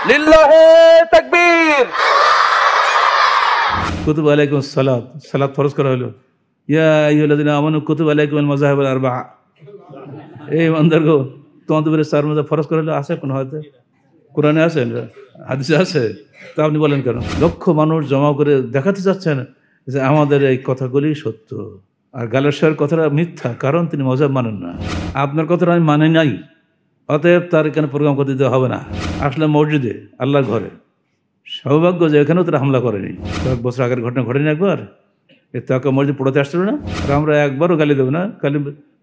লিল্লাহে তাকবীর। কুতুব আলাইকুম সালাত, সালাত ফরজ করা হলো। ইয়া আইয়ুহাল্লাযীনা আমানু কুতিবা আলাইকুমুল মাযাহিবুল আরবাআ। এই বান্দারগো, তোমাদের উপরে চার মাযহাব ফরজ করা হলো। আছে কোন হাদিসে? কোরআনে আছে? হাদিসে আছে? তা আপনি বলেন কেন? লক্ষ মানুষ জমা করে দেখাতে চাচ্ছেন যে আমাদের এই কথাগুলি সত্য, আর গালের শাহের কথাটা মিথ্যা, কারণ তিনি মাযহাব মানেন না। আপনার কথাটা আমি মানি নাই, অতএব তার এখানে প্রোগ্রাম করতে দেওয়া হবে না। আসলে মসজিদে, আল্লাহর ঘরে, সৌভাগ্য যে এখানেও তারা হামলা করেনি। কয়েক বছর আগের ঘটনা ঘটেনি একবার? এ তাকে মসজিদ পড়াতে আসছিল না? আর আমরা একবারও গালি দেবো না, খালি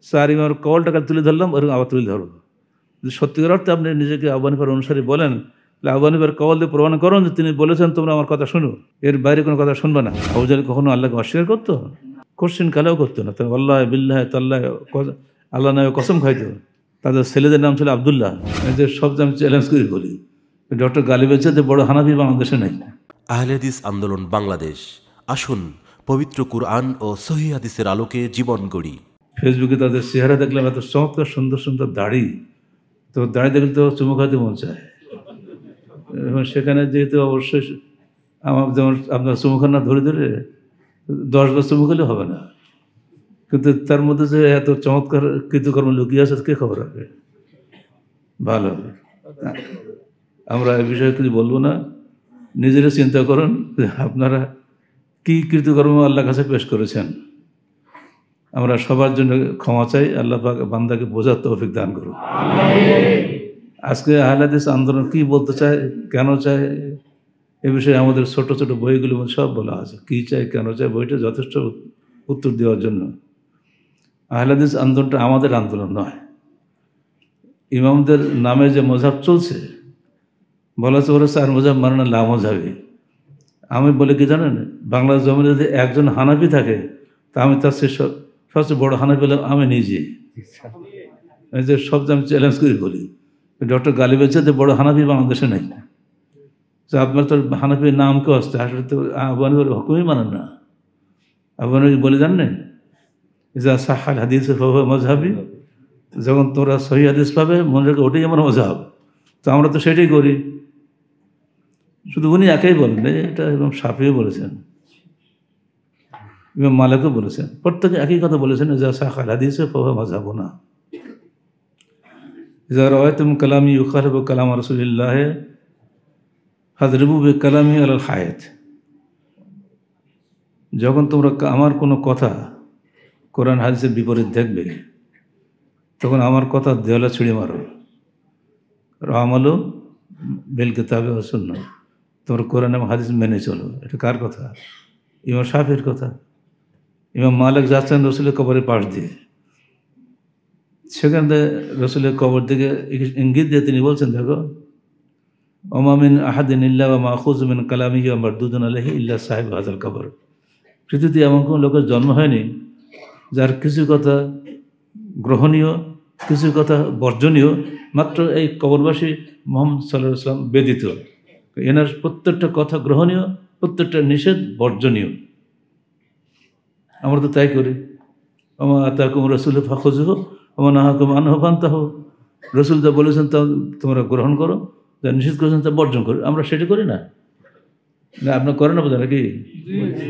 স্যার ইমার কলটাকে তুলে ধরলাম, ওরকম আবার তুলে ধরবো। যদি সত্যিকার অর্থে আপনি নিজেকে আহ্বানিফার অনুসারী বলেন, তাহলে আহ্বানিফার কল দিয়ে প্রমাণ করুন যে তিনি বলেছেন তোমরা আমার কথা শুনো, এর বাইরে কোনো কথা শুনবে না। আবু জাহেল কখনো আল্লাহকে অস্বীকার করতো? কোশ্চিন কালেও করতো না। তো আল্লাহ বিল্লাহ তাল্লাহ, আল্লাহ নামে কসম খাইতো। তাদের ছেলেদের নাম ছিল আবদুল্লাহ। এই যে সব আমি চ্যালেঞ্জ করে বলি, ডক্টর গালিবের চেয়ে বড় হানাফি বাংলাদেশে নেই। আহলে হাদিস আন্দোলন বাংলাদেশ, আসুন পবিত্র কুরআন ও সহিহ হাদিসের আলোকে জীবন গড়ি। ফেসবুকে তাদের চেহারা দেখলাম, এত চমৎকার সুন্দর সুন্দর দাড়ি, তো দাড়ি দেখলে তো চুমু খাতে মন চায়। এবং সেখানে যেহেতু অবশ্যই আমার যেমন আপনার চুমু খান না ধরে ধরে 10 বার চুমু খেলে হবে না, কিন্তু তার মধ্যে যে এত চমৎকার কৃতকর্ম লুকিয়ে আছে কে খবর রাখবে? ভালো, আমরা এই বিষয়ে কিছু বলবো না। নিজেরা চিন্তা করুন যে আপনারা কী কৃতকর্ম আল্লাহর কাছে পেশ করেছেন। আমরা সবার জন্য ক্ষমা চাই। আল্লাহ পাক বান্দাকে বোঝার তৌফিক দান করুন। আজকে আহলে হাদিস আন্দোলন কী বলতে চায়, কেন চায়, এ বিষয়ে আমাদের ছোট ছোট বইগুলো সব বলা আছে। কী চাই, কেন চাই, বইটা যথেষ্ট উত্তর দেওয়ার জন্য। আহলে হাদিস আন্দোলনটা আমাদের আন্দোলন নয়। ইমামদের নামে যে মযহাব চলছে, বলা হচ্ছে ওরা 4 মযহাব মানে না, লা মযহাবি। আমি বলে কি জানেন, বাংলার জমিনে যদি একজন হানাফি থাকে, তা আমি তার সবচেয়ে বড় হানাফি হলাম আমি নিজে। এই যে সব আমি চ্যালেঞ্জ করে বলি, ডক্টর গালিবের চেয়ে বড় হানাফি বাংলাদেশে নেই। তো আপনার তো হানাফির নাম কেউ আসছে, আসলে তো আবু হানিফার হুকুমই মানেন না। আবু হানিফা বলে জানেন, ইজা সাহাল হাদিস ফাহুয়া মাযহাবি, যখন তোমরা সহিহ হাদিস পাবে মনে রেখে ওটাই আমার মযহাব। তো আমরা তো সেটাই করি। শুধু উনি একাই বলেন, এটা ইমাম শাফিঈ বলেছেন, ইমাম মালিকও বলেছেন, প্রত্যেকে একই কথা বলেছেন, ইজা সাহাল হাদিস ফাহুয়া মাযহাবুনা। ইজা রাআইতুম কালামি ইউখালিফু কালাম রাসূলিল্লাহ ফাদরিবু বিকালামি আলাল হায়াত। যখন তোমরা আমার কোনো কথা কোরআন হাদিসের বিপরীত দেখবে, তখন আমার কথা দেওয়ালে ছুঁড়ে মারো। আমালু বিল কিতাবি ওয়াস সুন্নাহ, তোমরা কোরআন এবং হাদিস মেনে চলো। এটা কার কথা? ইমাম শাফিঈর কথা। ইমাম মালিক যাচ্ছেন রসুলের কবরের পাশ দিয়ে, সেখান থেকে রসুলের কবর দিকে ইঙ্গিত দিয়ে তিনি বলছেন, দেখো, ওমা মিন আহাদিন ইল্লা ওয়া মাখুযু মিন কালামিহি ওয়া মারদুদুন আলাইহি ইল্লা সাহিব হাযাল কবর। পৃথিবীতে এমন কোনো লোকের জন্ম হয়নি যার কিছু কথা গ্রহণীয়, কিছু কথা বর্জনীয়, মাত্র এই কবরবাসী মুহাম্মদ সাল্লাল্লাহু আলাইহি ওয়াসাল্লাম ব্যতীত। এনার প্রত্যেকটা কথা গ্রহণীয়, প্রত্যেকটা নিষেধ বর্জনীয়। আমরা তো তাই করি। ওমা আতাকুম রাসূলু ফাখুযুহু ওয়া মা নাহাকুম আনহু ফান্তাহু। রসুল যা বলেছেন তা তোমরা গ্রহণ করো, যা নিষেধ করেছেন তা বর্জন করো। আমরা সেটা করি না? না আপনার করেন না বোঝা নাকি?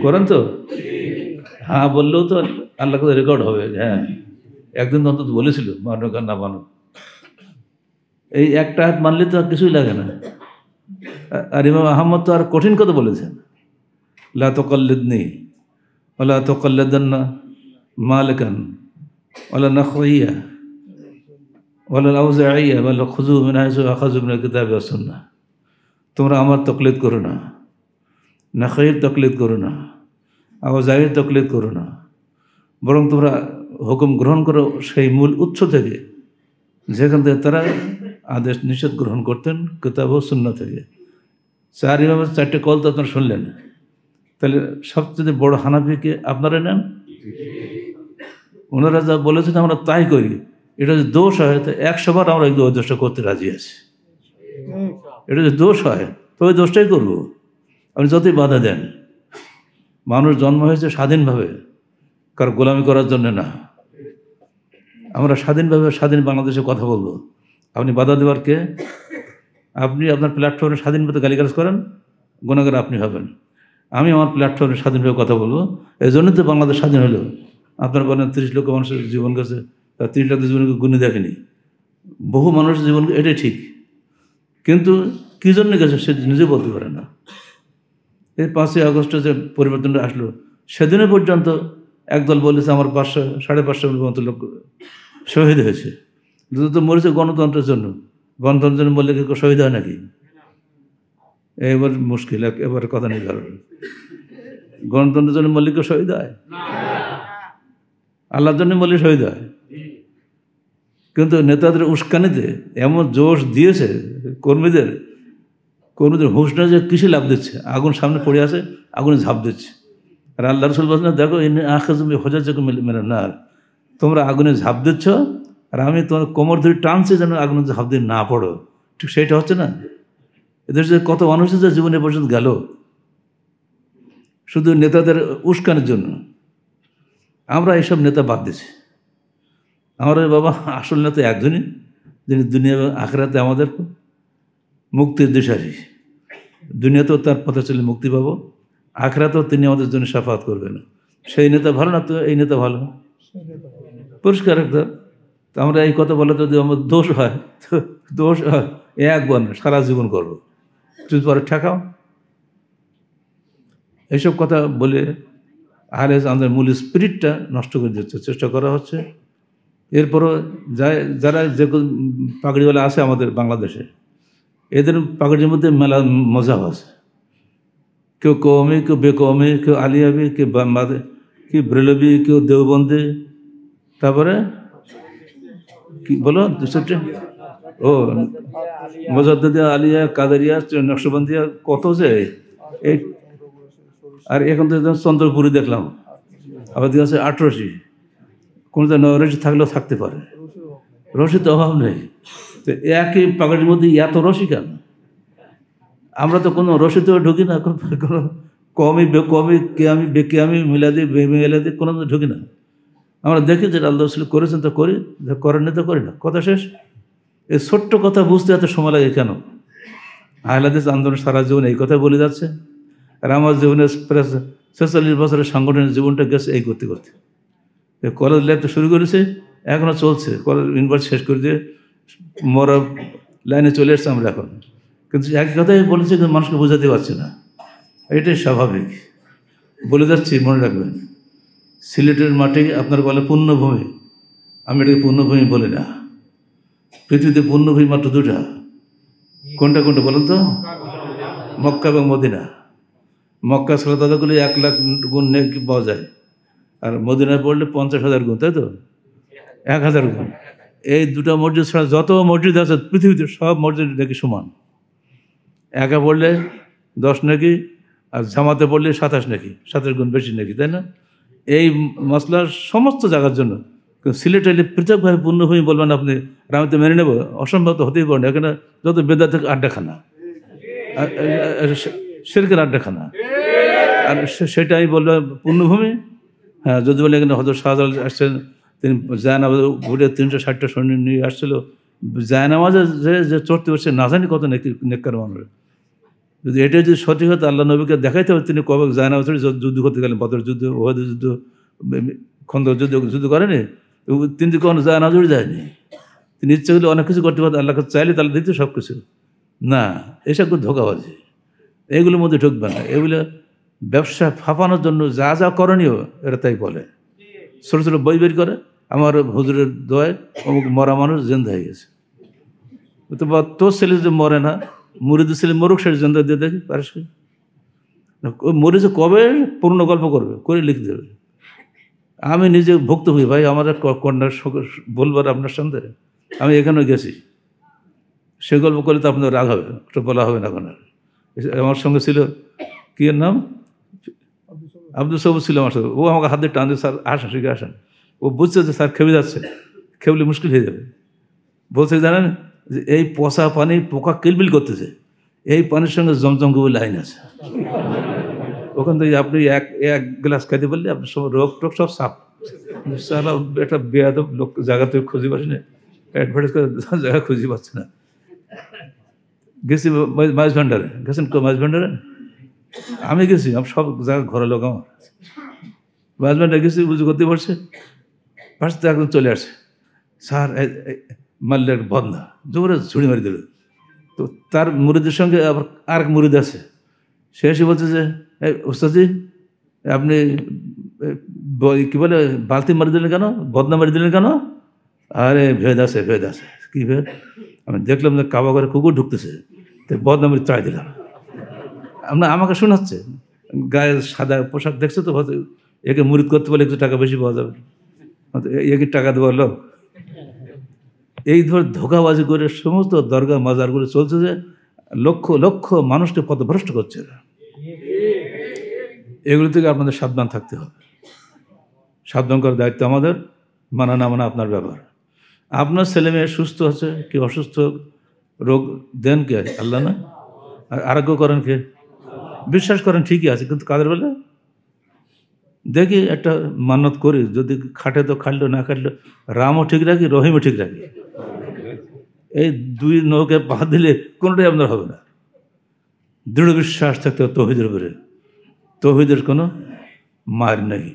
করেন তো? হ্যাঁ বললেও তো আল্লাহ কাছে রেকর্ড হবে। হ্যাঁ, একদিন অন্তত বলেছিল মানো আর না মানো। এই একটা হাত মানলে তো আর কিছুই লাগে না। আর ইমাম আহমদ তো আর কঠিন কথা বলেছেন, লা তুকাল্লিদনি ওয়ালা তুকাল্লিদান্না মালিকান ওয়ালা নাখইয়া ওয়ালা আউজাইয়া ওয়ালা খুযু মিন হাইসু আখাযু মিনাল কিতাবি ওয়াস সুন্নাহ। তোমরা আমার তকলিদ করো না, নাখইয়ের তকলিদ করো না, আউজাইয়ের তকলিদ করো না, বরং তোমরা হুকুম গ্রহণ করো সেই মূল উৎস থেকে, যেখান থেকে তারা আদেশ নিষেধ গ্রহণ করতেন, কিতাব ও সুন্নাহ থেকে। 4 ইমামের 4টে কল তো আপনারা শুনলেন। তাহলে সবচেয়ে বড় হানাফিকে আপনারা নেন। ওনারা যা বলেছেন আমরা তাই করি। এটা যদি দোষ হয় তো 100 বার আমরা ওই দোষটা করতে রাজি আছি। এটা যদি দোষ হয় তো ওই দোষটাই করবো, আপনি যতই বাধা দেন। মানুষ জন্ম হয়েছে স্বাধীনভাবে, কার গোলামি করার জন্য না। আমরা স্বাধীনভাবে স্বাধীন বাংলাদেশে কথা বলবো, আপনি বাধা দেওয়ার কে? আপনি আপনার প্ল্যাটফর্মে স্বাধীনভাবে গালিগালাজ করেন, গুণাগার আপনি হবেন। আমি আমার প্ল্যাটফর্মে স্বাধীনভাবে কথা বলবো। এই জন্যই তো বাংলাদেশ স্বাধীন হলো। আপনার বলেন 30 লক্ষ মানুষের জীবন গেছে, তার 30 লক্ষ জীবনকে গুণে দেখেনি। বহু মানুষের জীবন, এটাই ঠিক, কিন্তু কী জন্য গেছে সে নিজে বলতে পারে না। এই 5ই আগস্টে যে পরিবর্তনটা আসলো, সেদিনে পর্যন্ত একদল বলেছে আমার 500 550 মতো লোক শহীদ হয়েছে। তো মরেছে গণতন্ত্রের জন্য। গণতন্ত্রের জন্য বললে কেউ শহীদ হয় নাকি? এবার মুশকিল, একেবারে কথা নেই কারণ। গণতন্ত্রের জন্য মল্লিক শহীদ হয়? আল্লাহর জন্য মল্লিক শহীদ হয়। কিন্তু নেতাদের উস্কানিতে এমন জোশ দিয়েছে কর্মীদের হুঁশ না যে কিসে লাভ দিচ্ছে। আগুন সামনে পড়ে আছে, আগুনে ঝাঁপ দিচ্ছে। আর আল্লাহ রসুল বলছেন, দেখো আখেজমি হোজার চোখে মেরে না, তোমরা আগুনে ঝাঁপ দিচ্ছ আর আমি তোমার কোমর ধরে টানছি যেন আগুনে ঝাঁপ দিয়ে না পড়ো। ঠিক সেইটা হচ্ছে না? এদের যে কত মানুষের যে জীবনে পর্যন্ত গেল শুধু নেতাদের উস্কানির জন্য। আমরা এইসব নেতা বাদ দিছি। আমার বাবা আসল নেতা একজনই, যিনি দুনিয়া এবং আখিরাতে আমাদের মুক্তির দিশারি। দুনিয়াতেও তার পথে চলে মুক্তি পাবো, আখিরাতেও তিনি আমাদের জন্য শাফাত করবেন। সেই নেতা ভালো না তো এই নেতা ভালো? পরিষ্কার একদম। তো আমরা এই কথা বলে যদি আমার দোষ হয়, তো দোষ একবার না, সারা জীবন করবো। তুই পরে ঠেকাও। এইসব কথা বলে আহলে আমাদের মূল স্পিরিটটা নষ্ট করে দিচ্ছে চেষ্টা করা হচ্ছে। এরপরও যারা যে পাগড়িওয়ালা আছে আমাদের বাংলাদেশে, এদের পাগড়ির মধ্যে মেলা মজা আছে। কেউ কওমি, কেউ বেকওমি, কেউ আলিয়াবি, কেউ কেউ ব্রেলবি, কেউ দেওবন্দি, তারপরে কি বলো দুশোটি, ও মোজাদ্দেদিয়া, আলিয়া, কাদেরিয়া, নকশবন্দিয়া, কত যে এই। আর এখন তো চন্দ্রপুরি দেখলাম, আবার দিকে আছে 18টি। কোনো রশি থাকলেও থাকতে পারে, রশির তো অভাব নেই। তো একই পাগড়ির মধ্যে এত রশি কেন? আমরা তো কোনো রশিতেও ঢুকি না, কোনো কমই বেকমই কেয়ামি বেকেয়ামি মিলাদি বেমিলাদি কোনো ঢুকি না। আমরা দেখি যেটা আল্লাহ রসুল করেছেন তো করি, যা করেন না তো করি না। কথা শেষ। এই ছোট্ট কথা বুঝতে এত সময় লাগে কেন? আহলে হাদিস আন্দোলন সারা জীবন এই কথাই বলে যাচ্ছে। আর আমার জীবনের প্রায় 46 বছরের সাংগঠনিক জীবনটা গেছে এই করতে করতে। কলেজ লাইফটা শুরু করেছে, এখনও চলছে। কলেজ ইউনিভার্সিটি শেষ করে দিয়ে মরা লাইনে চলে এসছে আমরা এখন। কিন্তু একই কথাই বলেছে, কিন্তু মানুষকে বোঝাতে পারছি না। এটাই স্বাভাবিক, বলে যাচ্ছি, মনে রাখবেন। সিলেটের মাটি আপনার বলে পুণ্যভূমি, আমি এটাকে পুণ্যভূমি বলি না। পৃথিবীতে পুণ্যভূমি মাত্র 2টা। কোনটা কোনটা বলুন তো? মক্কা এবং মদিনা। মক্কা সালাত আদায় করলে 1 লাখ গুণ নেকি পাওয়া যায়, আর মদিনায় পড়লে 50,000 গুণ, তাই তো? 1000 গুণ। এই 2টা মসজিদ ছাড়া যত মসজিদ আছে পৃথিবীতে সব মসজিদ নাকি সমান। একা পড়লে 10 নাকি, আর জামাতে পড়লে 27 নাকি, 27 গুণ বেশি নাকি, তাই না? এই মশলার সমস্ত জায়গার জন্য সিলেট এলে পৃথকভাবে পূর্ণভূমি বলবেন আপনি, আর আমি তো মেনে নেব, অসম্ভব তো হতেই পারে না। এখানে যত বেদাত থেকে আড্ডাখানা, শিরকের আড্ডাখানা, আর সেটা আমি বললাম পূর্ণভূমি। হ্যাঁ, যদি বলে এখানে হয়তো শাহজালাল আসছেন, তিনি জায়নামাজ ঘুরে 360টা সৈন্য নিয়ে আসছিল। জায়নামাজে যে চড়তে পারছে না জানি কত নেককার মানুষ। যদি এটাই যদি সঠিক হতো, আল্লাহ নবীকে দেখাইতে হবে তিনি কবে জায়নামাজ যুদ্ধ করতে গেলেন, বদরের যুদ্ধ, ওহাদের যুদ্ধ, খন্দক যুদ্ধ করেনি। তিনি কখনো জায়নামাজ যায়নি। তিনি ইচ্ছে করলে অনেক কিছু করতে পারতেন, আল্লাহকে চাইলে তাহলে দিতে সব কিছু। না, এসব ধোঁকাবাজি, এগুলোর মধ্যে ঢুকবে না। এগুলো ব্যবসা ফাঁপানোর জন্য যা যা করণীয় এরা তাই বলে। ছোটো ছোটো বই বের করে, আমার হুজুরের দোয়ায় অমুক মরা মানুষ জেন্দা হয়ে গেছে। তো তোর ছেলে যে মরে না, মুরিদের ছেলে মরুক, সে জেন্দা দিয়ে দেখি পারিস। মরে যে কবে পূর্ণ গল্প করবে, করে লিখে দেবে। আমি নিজে ভুক্ত হই ভাই, আমার কন্যা বলবার আপনার সঙ্গে, আমি এখানেও গেছি। সে গল্প করলে তো আপনার রাগ হবে, ওটা বলা হবে না এখন। আমার সঙ্গে ছিল, কি এর নাম, আব্দুল সবুজ ছিল আমার সাথে। ও আমাকে হাতে টান দিয়ে, স্যার আসেন, শিখে আসেন। ও বুঝছে যে স্যার খেপে যাচ্ছে, খেপলে মুশকিল হয়ে যাবে। বলছে জানেন যে এই পচা পানি পোকা কিলবিল করতেছে, এই পানির সঙ্গে জমজম করে লাইন আছে। ওখান থেকে আপনি এক গ্লাস খাইতে পারলে আপনার সব রোগ টোগ সব সাফ। সারা একটা বেয়াদব লোক জায়গা থেকে খুঁজে পাচ্ছি না, অ্যাডভার্টাইজ করে জায়গা খুঁজে পাচ্ছে না। গেছি মাছ ভান্ডারে, গেছেন মাছ ভান্ডারে? আমি গেছি, আমি সব জায়গায় ঘরের লোক আমার। মাছ ভান্ডারে গেছি, উজু করতে পারছে, পাশে একদম চলে আসে, স্যার মারলে একটা বদনা, জোরে ঝুড়ি মারি দিল। তো তার মুরিদের সঙ্গে আবার আরেক মুরিদ আছে, সে এসে বলছে যে ওস্তাদজি আপনি কি বলে বালতি মারি দিলেন কেন, বদনা মারি দিলেন কেন? আরে ভেদ আছে, ভেদ আছে। কী ভেদ? আমি দেখলাম যে কাবা করে কুকুর ঢুকতেছে, তাই বদনা মারি চাই দিলাম। আমাকে শোনাচ্ছে, গায়ে সাদা পোশাক দেখছে তো, একে মুরিদ করতে পারলে একটু টাকা বেশি পাওয়া যাবে, একে টাকা দেওয়ার লোক। এই ধর ধোঁকাবাজি করে সমস্ত দরগা মাজারগুলো চলছে, যে লক্ষ লক্ষ মানুষকে পথভ্রষ্ট করছে। এগুলো থেকে আপনাদের সাবধান থাকতে হবে। সাবধান করার দায়িত্ব আমাদের, মানা না মানা আপনার ব্যাপার। আপনার ছেলে মেয়ে সুস্থ আছে কি অসুস্থ, রোগ দেন কে? আল্লাহ না? আর আরোগ্য করেন কে? বিশ্বাস করেন ঠিকই আছে, কিন্তু কাদের বলে? দেখি একটা মান্যত করি, যদি খাটে তো খাটলো, না খাটলো রামও ঠিক রাখি, রহিমও ঠিক রাখি। এই দুই নৌকে পা দিলে কোনোটাই আপনার হবে না। দৃঢ় বিশ্বাস থাকতে হবে তৌহিদের উপরে। তৌহিদের কোনো মার নেই।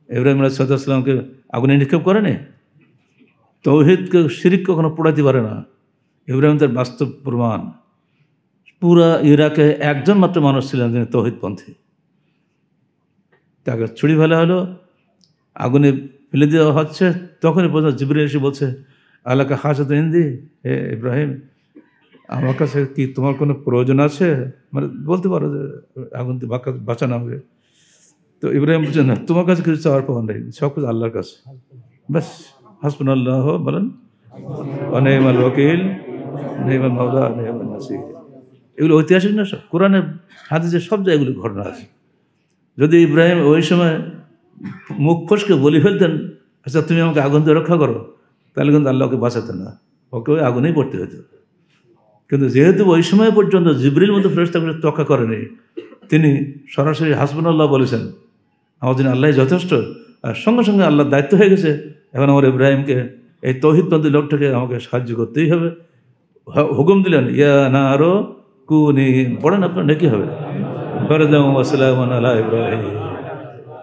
ইব্রাহিম আলাইহিস সালামকে আগুনে নিক্ষেপ করেনি। তৌহিদকে শিরিক কখনো পোড়াতে পারে না। ইব্রাহিম তার বাস্তব প্রমাণ। পুরা ইরাকে একজন মাত্র মানুষ ছিলেন যিনি তৌহিদপন্থী। তাকে ছুরি ফেলা হলো, আগুনে ফেলে দেওয়া হচ্ছে, তখনই পর্যন্ত জিবরিল এসে বলছে আল্লাহকে হাজত হিন্দি, হে ইব্রাহিম আমার কাছে কি তোমার কোনো প্রয়োজন আছে? মানে বলতে পারো যে আগুন থেকে বাঁচানো হবে। তো ইব্রাহিম বলছে না, তোমার কাছে কিছু চাওয়ার পাওয়ার নেই, সব কিছু আল্লাহর কাছে। ব্যাস, হাসবুনাল্লাহ বলেন, অনিমাল ওয়াকিল, নিমাল মাওলা, নিমাল নাসির। এগুলো ঐতিহাসিক না, সব কোরআনে হাদিসে সব জায়গায় এগুলো ঘটনা আছে। যদি ইব্রাহিম ওই সময় মুখ ফসকে বলে ফেলতেন, আচ্ছা তুমি আমাকে আগুন দিয়ে রক্ষা করো, তাহলে কিন্তু আল্লাহকে বাঁচাতেন না, ওকে ওই আগুনেই পড়তে হতো। কিন্তু যেহেতু ওই সময় পর্যন্ত জিবরিল মতো ফেরেশতাকে রক্ষা করেনি, তিনি সরাসরি হাসবুনাল্লাহ বলেছেন, আমার জন্য আল্লাহ যথেষ্ট। আর সঙ্গে সঙ্গে আল্লাহর দায়িত্ব হয়ে গেছে, এখন আমার ইব্রাহিমকে এই তৌহিদপন্থী লোকটাকে আমাকে সাহায্য করতেই হবে। হুকুম দিলেন, ইয়া না আরো কুনি, পড়েন আপনার নাকি হবে, বারদাম ওয়া সালামান আলা ইব্রাহিম,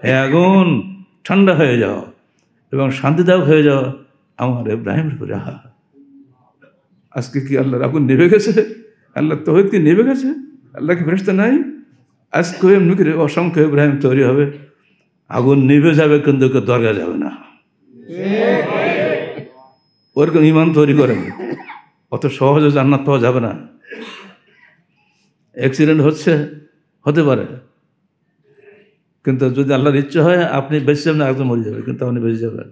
হে আগুন ঠান্ডা হয়ে যাও এবং শান্তিদায়ক হয়ে যাও আমার ইব্রাহিমের উপরে। আজকে কি আল্লাহর আগুন নেভে গেছে? আল্লাহর তৌহিদ কি নেভে গেছে? আল্লাহ কি ফেরেশতা নাই? আজকে এমনি অসংখ্য ইব্রাহিম তৈরি হবে, আগুন নিভে যাবে কিন্তু কেউ দরগা যাবে না। ওরকম ইমান তৈরি করেন, অত সহজে জান্নাত পাওয়া যাবে না। অ্যাক্সিডেন্ট হতে পারে, কিন্তু যদি আল্লাহর ইচ্ছে হয় আপনি বেঁচে যাবেন, একজন মরে যাবে, কিন্তু আপনি বেঁচে যাবেন।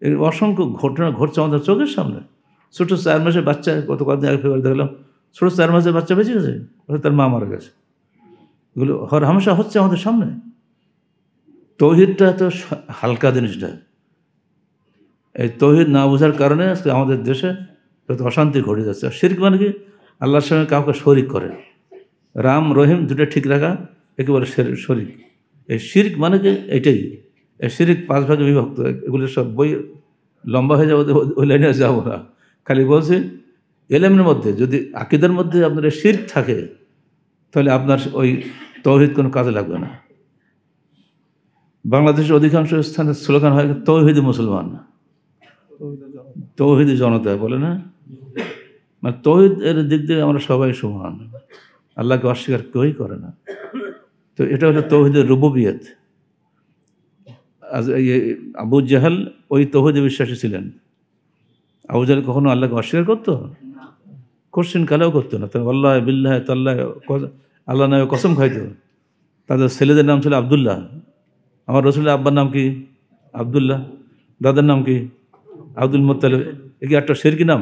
এই অসংখ্য ঘটনা ঘটছে আমাদের চোখের সামনে। ছোটো 4 মাসের বাচ্চা, কদিন আগে ফেব্রুয়ারি দেখলাম, ছোটো 4 মাসের বাচ্চা বেঁচে গেছে, তার মা মারা গেছে। এগুলো হর হামেশা হচ্ছে আমাদের সামনে। তৌহিদটা তো হালকা জিনিসটা। এই তৌহিদ না বোঝার কারণে আজকে আমাদের দেশে যত অশান্তি ঘটে যাচ্ছে। আর শিরক মানে কি? আল্লাহর সঙ্গে কাউকে শরিক করে। রাম রহিম দুটো ঠিক রাখা একেবারে শরিক। এই শিরক মানে কি? এটাই। এই শিরক 5 ভাগে বিভক্ত। এগুলো সব বই লম্বা হয়ে যাবে, ওই লাইনে যাবো না। খালি বলছি এলেমের মধ্যে যদি আকীদার মধ্যে আপনার শিরক থাকে, তাহলে আপনার ওই তৌহিদ কোনো কাজে লাগবে না। বাংলাদেশের অধিকাংশ স্থানে স্লোগান হয় তৌহিদি মুসলমান, তৌহিদি জনতা বলে না। মানে তৌহিদ এর দিক দিয়ে আমরা সবাই সমান, আল্লাহকে অস্বীকার কেউই করে না। তো এটা হলো তৌহিদের রুবুবিয়ত। আবু জাহাল ওই তৌহিদে বিশ্বাসী ছিলেন। আবু জাহাল কখনো আল্লাহকে অস্বীকার করতো? কোশ্চিন কালেও করতো না। তো আল্লাহ বিল্লাহ তাল্লাহ, আল্লাহ নামে কসম খাইতো। তাদের ছেলেদের নাম ছিল আবদুল্লাহ। আমার রসুলের আব্বার নাম কি? আবদুল্লাহ। দাদার নাম কি? Abdul Muttalib. এ কি একটা শিরকি নাম?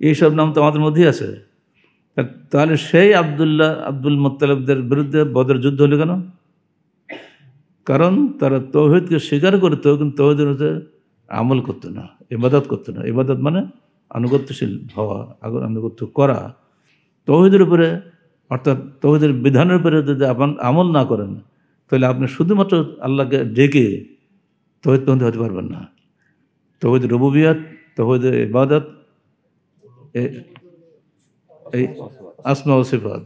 এইসব নাম তো আমাদের মধ্যেই আছে। তাহলে সেই আব্দুল মুত্তালিবদের বিরুদ্ধে বদরের যুদ্ধ হলো কেন? কারণ তারা তৌহিদকে স্বীকার করতো, কিন্তু তৌহিদের মধ্যে আমল করতো না, ইবাদত করতো না। ইবাদত মানে আনুগত্যশীল হওয়া, আনুগত্য করা। তৌহিদের উপরে, অর্থাৎ তৌহিদের বিধানের উপরে যদি আপনি আমল না করেন, তাহলে আপনি শুধুমাত্র আল্লাহকে ডেকে তৌহিদপন্থী হতে পারবেন না। তৌহিদ রুবুবিয়ত, তৌহিদ ইবাদত, এই আসমা ও সিফাত,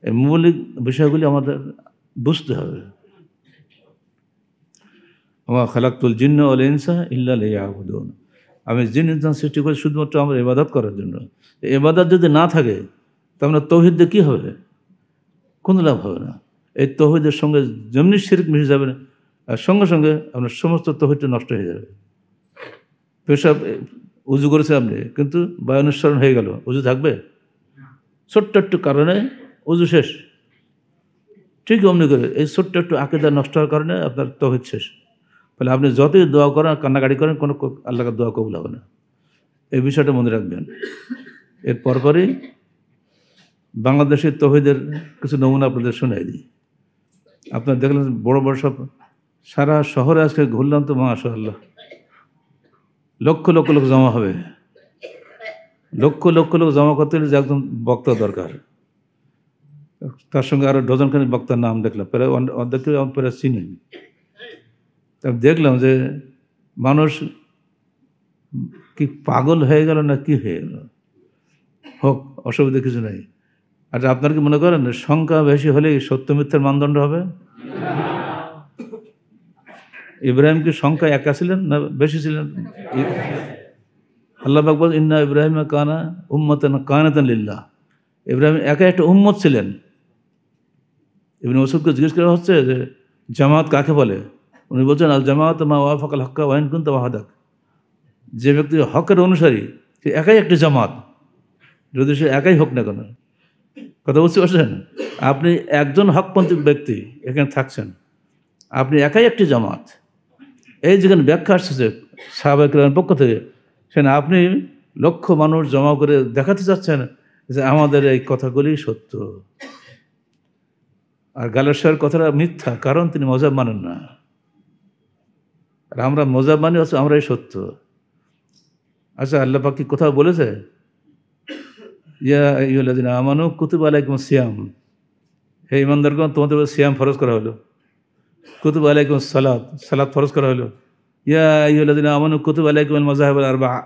এই মৌলিক বিষয়গুলি আমাদের বুঝতে হবে। ওয়া খালাকতুল জিন্না ওয়াল ইনসা ইল্লা লিয়াবুদুন, আমি জিন ইনসান সৃষ্টি করি শুধুমাত্র আমার ইবাদত করার জন্য। ইবাদত যদি না থাকে তাহলে তৌহিদ দিয়ে কী হবে? কোনো লাভ হবে না। এই তৌহিদের সঙ্গে যেমনি শিরক মিশে যাবে না, আর সঙ্গে সঙ্গে আপনার সমস্ত তৌহিদটা নষ্ট হয়ে যাবে। পেশাব উজু করেছে আপনি, কিন্তু বায়ুনুস্মরণ হয়ে গেল, উজু থাকবে? ছোট্ট একটু কারণে উজু শেষ। ঠিক অমনি করে এই ছোট্ট একটু আকীদা নষ্ট হওয়ার কারণে আপনার তৌহিদ শেষ। ফলে আপনি যতই দোয়া করেন, কান্নাকাটি করেন, কোনো আল্লাহর দোয়া কবুল হবে না। এই বিষয়টা মনে রাখবেন। এর পরপরই বাংলাদেশের তৌহিদের কিছু নমুনা আপনাদের শোনাই দিই। আপনার দেখলেন বড় বড় সব সারা শহরে আজকে ঘুরলাম তো মাশাআল্লাহ, লক্ষ লক্ষ লোক জমা হবে। লক্ষ লক্ষ লোক জমা করতে হলে যে একজন বক্তা দরকার, তার সঙ্গে আরও ডজনখানি বক্তার নাম দেখলাম, প্রায় অর্ধেক আমার প্রায় চিনি। তা দেখলাম যে মানুষ কি পাগল হয়ে গেল না কি হয়ে গেল। হোক, অসুবিধা কিছু নেই। আচ্ছা, আপনার কি মনে করেন সংখ্যা বেশি হলেই সত্য মিথ্যার মানদণ্ড হবে? ইব্রাহিম কি সংখ্যা একা ছিলেন না বেশি ছিলেন? আল্লাহ পাক বলেন ইন্না ইব্রাহিম কানা উম্মাতান কানাতান লিল্লাহ, ইব্রাহিম একা একটা উম্মত ছিলেন। ইবনে মাসউদকে জিজ্ঞেস করা হচ্ছে যে জামাত কাকে বলে? উনি বলছেন আল জামাত মা ওয়াফাকাল হক্কা ওয়া ইন কুনতা ওয়াহদাক, যে ব্যক্তি হকের অনুসারী সে একাই একটি জামাত, যদি সে একাই হোক না কেন। কথা বুঝতে পারছেন? আপনি একজন হকপন্থী ব্যক্তি এখানে থাকছেন, আপনি একাই একটি জামাত। এই যেখানে ব্যাখ্যা আসছে সাহাবায়ে কেরামের পক্ষ থেকে, সেখানে আপনি লক্ষ মানুষ জমা করে দেখাতে চাচ্ছেন যে আমাদের এই কথাগুলি সত্য, আর গালেশ্বরের কথাটা মিথ্যা, কারণ তিনি মজাব মানেন না। আর আমরা মজাব মানি হচ্ছে আমরাই সত্য। আচ্ছা, আল্লাহ পাক কি কোথাও বলেছে ইয়া আইয়ুহাল্লাযীনা আমানু কুতিবা আলাইকুমুস সিয়াম, হে ঈমানদারগণ তোমাদের উপর সিয়াম ফরজ করা হলো। কুতিবা আলাইকুমুস সালাত, সালাত ফরজ করা হলো। ইয়া আইয়ুহাল্লাযীনা আমানু কুতিবা আলাইকুমুল মাযাহিবুল আরবাআ,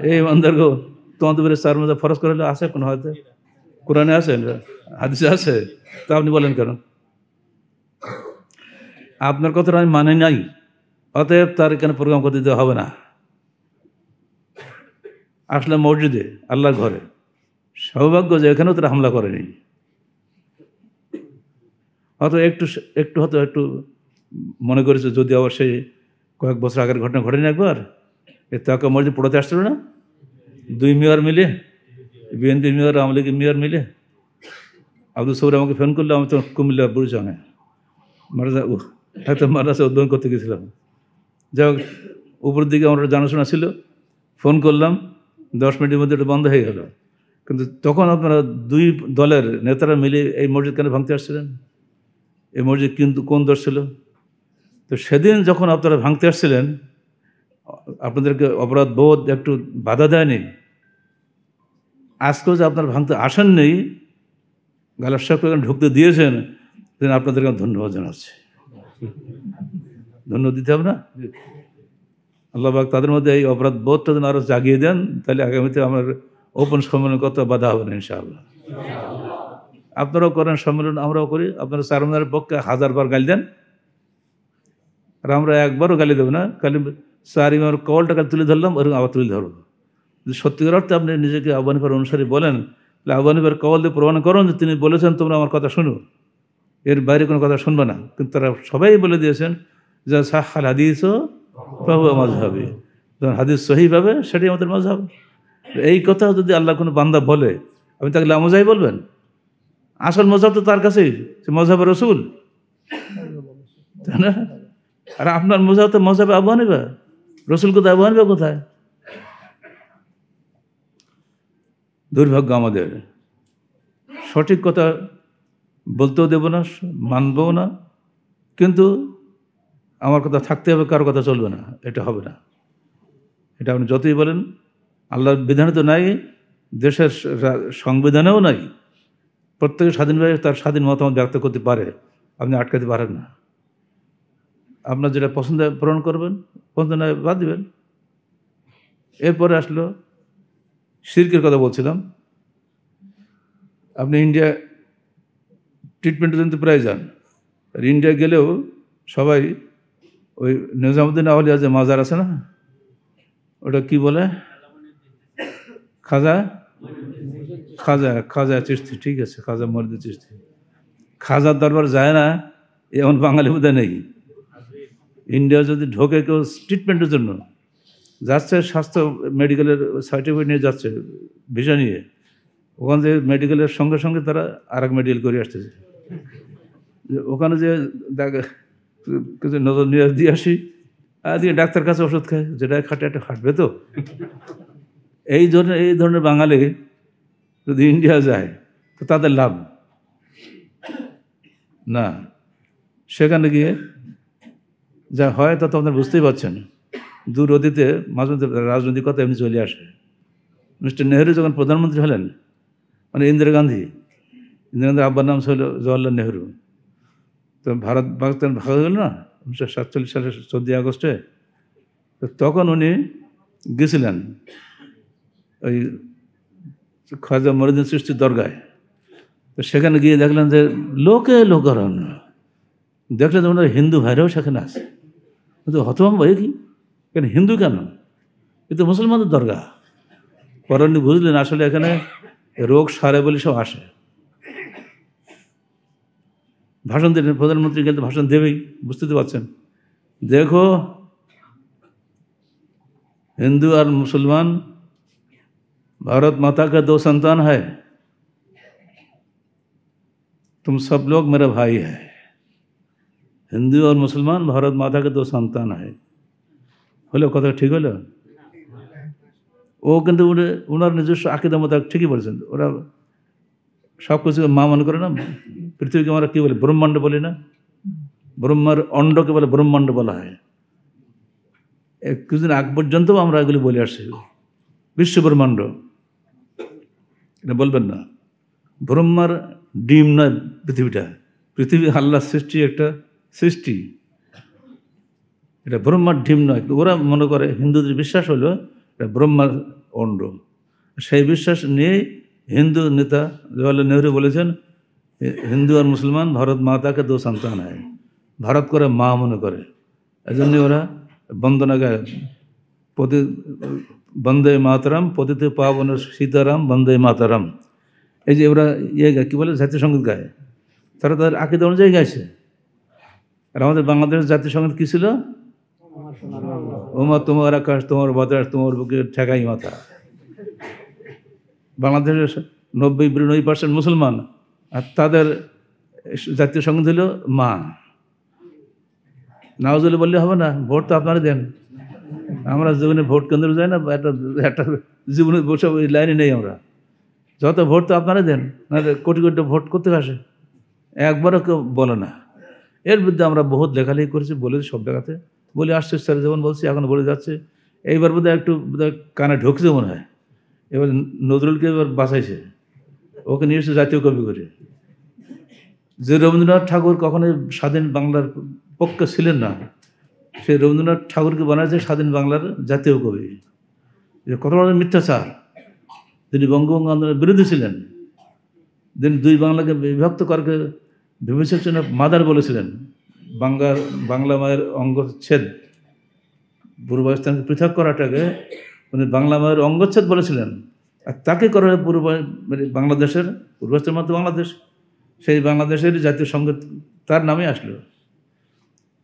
হে ঈমানদারগণ তোমাদের উপরে চার মাযহাব ফরজ করা হলো। আছে কোন হয়তো? কোরআনে আছে, হাদিসে আছে, তা আপনি বলেন কেন? আপনার কথাটা আমি মানি নাই, অতএব তার এখানে প্রোগ্রাম করতে দিতে হবে না। আসলে মসজিদে আল্লাহর ঘরে, সৌভাগ্য যে এখানেও তারা হামলা করেনি। হয়তো একটু হয়তো একটু মনে করেছে, যদি আবার সেই কয়েক বছর আগের ঘটনা ঘটেনি একবার, এ তাকে মসজিদ পড়াতে আসছিল না, দুই মেয়র মিলে, বিএনপি মেয়র আওয়ামী লীগের মেয়র মিলে। আব্দুল সৌর আমাকে ফোন করলো, আমি তো কুমিল্লা বুড়িচঙে মাদ্রাসা উদ্বোধন করতে গেছিলাম। যাই হোক, উপরের দিকে আমার জানাশোনা ছিল, ফোন করলাম, 10 মিনিটের মধ্যে এটা বন্ধ হয়ে গেল। কিন্তু তখন আপনারা দুই দলের নেতারা মিলে এই মসজিদ কেন ভাঙতে আসছিলেন? এই মসজিদ কিন্তু কোন দোষ ছিল? তো সেদিন যখন আপনারা ভাঙতে আসছিলেন, আপনাদেরকে অপরাধ বোধ একটু বাধা দেয়নি? আজকেও যে আপনারা ভাঙতে আসেননি, গালেশ্বরকে ঢুকতে দিয়েছেন, সেদিন আপনাদেরকে ধন্যবাদ জানাচ্ছি। ধন্যবাদ দিতে হবে না? আল্লাহ পাক তাদের মধ্যে এই অপরাধ বোধটা যেন আরও জাগিয়ে দেন, তাহলে আগামীতে আমার ওপেন সম্মেলন করতে বাধা হবে না ইনশাআল্লাহ। আপনারাও করেন সম্মেলন, আমরাও করি। আপনারা চারমানের পক্ষে 1000 বার গালি দেন, আর আমরা একবারও গালি দেবো না। খালি চার ইমামের কওয়ালটা খালি তুলে ধরলাম, ওরকম আবার তুলে ধরবো। যদি সত্যিকার অর্থে আপনি নিজেকে আহ্বানীফার অনুসারী বলেন, তাহলে আহ্বানীফার কওয়াল দিয়ে প্রমাণ করুন যে তিনি বলেছেন তোমরা আমার কথা শুনো, এর বাইরে কোনো কথা শুনবে না। কিন্তু তারা সবাই বলে দিয়েছেন যে সাহাল হাদিসও ফাহুয়া মাযহাবি, যখন হাদিস সহিহ পাবে সেটাই আমাদের মাযহাব। এই কথা যদি আল্লাহ কোনো বান্দা বলে, আপনি তাকে লামজাই বলবেন? আসল মযহাব তো তার কাছেই, সে মযহাবে রাসূল, তাই না? আর আপনার মযহাব তো মযহাবে আবু হানিফা, রাসূল কোথায়, আবু হানিফা কোথায়? দুর্ভাগ্য আমাদের। সঠিক কথা বলতেও দেব না, মানবও না, কিন্তু আমার কথা থাকতে হবে, কারো কথা চলবে না, এটা হবে না। এটা আপনি যতই বলেন, আল্লাহর বিধানে তো নাই, দেশের সংবিধানেও নাই। প্রত্যেকে স্বাধীনভাবে তার স্বাধীন মতামত ব্যক্ত করতে পারে, আপনি আটকাতে পারেন না। আপনার যেটা পছন্দ পূরণ করবেন, পছন্দ নয় বাদ দিবেন। এরপরে আসলো শিরকের কথা বলছিলাম। আপনি ইন্ডিয়া ট্রিটমেন্টের জন্য প্রায় যান, আর ইন্ডিয়া গেলেও সবাই ওই নিজামুদ্দিন আউলিয়া যে মাজার আছে না, ওটা কি বলে, খাজা খাজা খাজা চিশতি, ঠিক আছে, খাজা মরিদ চিশতি। খাজার দরবার যায় না এমন বাঙালি বোধহয় নেই। ইন্ডিয়া যদি ঢোকে কেউ ট্রিটমেন্টের জন্য যাচ্ছে, স্বাস্থ্য মেডিকেলের সার্টিফিকেট নিয়ে যাচ্ছে ভিসা নিয়ে, ওখান থেকে মেডিকেলের সঙ্গে সঙ্গে তারা আর এক মেডিকেল করে আসতেছে। ওখানে যে কিছু নজর নিয়ে দিয়ে আসি, আর দিয়ে ডাক্তার কাছে ওষুধ খায়, যেটা খাটে একটা খাটবে তো। এই ধরনের বাঙালি যদি ইন্ডিয়া যায় তো তাদের লাভ না। সেখানে গিয়ে যা হয় তা তো আপনারা বুঝতেই পারছেন। দূর অতীতে মাঝে মধ্যে রাজনৈতিক কথা এমনি চলে আসে। মিস্টার নেহরু যখন প্রধানমন্ত্রী হলেন, মানে ইন্দিরা গান্ধীর আব্বার নাম ছিল জওয়াহরলাল নেহরু, তো ভারত পাকিস্তান ভাগ হয়ে গেল না 1947 সালের 14 আগস্টে। তো তখন উনি গেছিলেন ওই খাজা মরিউদ্দিন চিশতির দরগায়। তো সেখানে গিয়ে দেখলেন যে লোকে লোকারণ, দেখলেন যে ওনার হিন্দু ভাইরাও সেখানে আছে। কিন্তু হতভম্ব, কি কেন হিন্দু কেন, এ তো মুসলমানদের দরগা। পরে উনি বুঝলেন আসলে এখানে রোগ সারে বলে সব আসে। ভাষণ দিলেন, প্রধানমন্ত্রী কিন্তু ভাষণ দেবেই, বুঝতে তো পারছেন। দেখো हिंदू और मुसलमान भारत माता का 2 संतान है, तुम सब लोग मेरे भाई है। हिंदू और मुसलमान भारत माता के 2 संतान है। হলো কথা ঠিক হলো? ও কিন্তু ওনার নিজস্ব আকিদার মতো ঠিকই বলেছেন। ওরা সব কিছু মা মনে করে না। পৃথিবীকে আমরা কী বলি, ব্রহ্মাণ্ড বলি না, ব্রহ্মার অণ্ডকে বলে ব্রহ্মাণ্ড বলা হয়। কিছুদিন আগ পর্যন্ত আমরা এগুলি বলে আসছি, বিশ্ব ব্রহ্মাণ্ড, এটা বলবেন না। ব্রহ্মার ডিম নয় পৃথিবীটা, পৃথিবী আল্লাহর সৃষ্টি, একটা সৃষ্টি, এটা ব্রহ্মার ডিম নয়। ওরা মনে করে, হিন্দুদের বিশ্বাস হলো এটা ব্রহ্মার অণ্ড। সেই বিশ্বাস নিয়েই হিন্দু নেতা জওয়াহরলাল নেহরু বলেছেন, হিন্দু আর মুসলমান ভারত মাতাকে 2 সন্তান হয়। ভারত করে মা মনে করে, এজন্য ওরা বন্দনা গায়, বন্দে মাতরম পতিতে পাবন সীতারাম বন্দে মাতরম। এই যে ওরা ইয়ে গায়, কী বলে, জাতীয় সঙ্গীত গায়। তারা তাদের আকিদা অনুযায়ী গাইছে। আর আমাদের বাংলাদেশের জাতীয় সঙ্গীত কী ছিল? ওমা তোমার আকাশ, তোমার বাতাস, তোমার বুকে ঠেকাই মাথা। বাংলাদেশের 90-92% মুসলমান, আর তাদের জাতীয় সঙ্গীত হলো মা। নাওজুবিল্লাহ বললে হবে না, ভোট তো আপনারা দেন। আমরা জীবনে ভোট কেন্দ্রে যাই না, একটা জীবনে বসে ওই লাইনে নেই আমরা। যত ভোট তো আপনারা দেন, নাহলে কোটি কোটি ভোট করতে আসে, একবারও কেউ বলে না। এর বিরুদ্ধে আমরা বহুত লেখালেখি করেছি, বলেছি সব জায়গাতে, বলে আসছে, স্যার যেমন বলছি এখন বলে যাচ্ছে। এইবার বোধহয় একটু কানে ঢুকছে মনে হয়। এবার নজরুলকে এবার বাঁচাইছে, ওকে নিয়ে এসে জাতীয় কবি করে। যে রবীন্দ্রনাথ ঠাকুর কখনোই স্বাধীন বাংলার পক্ষে ছিলেন না, সেই রবীন্দ্রনাথ ঠাকুরকে বানাইছে স্বাধীন বাংলার জাতীয় কবি। যে কত বড় মিথ্যাচার! তিনি বঙ্গভঙ্গ আন্দোলনের বিরোধী ছিলেন, তিনি 2 বাংলাকে বিভক্ত করকে বিভূষণ মাদার বলেছিলেন। বাংলা মায়ের অঙ্গচ্ছেদ, পূর্ব পাকিস্তানকে পৃথক করাটাকে উনি বাংলা মায়ের অঙ্গচ্ছেদ বলেছিলেন। আর তাকে করা হয় বাংলাদেশের, পূর্ব পাকিস্তানের মধ্যে বাংলাদেশ, সেই বাংলাদেশের জাতীয় সঙ্গীত তার নামে আসলো।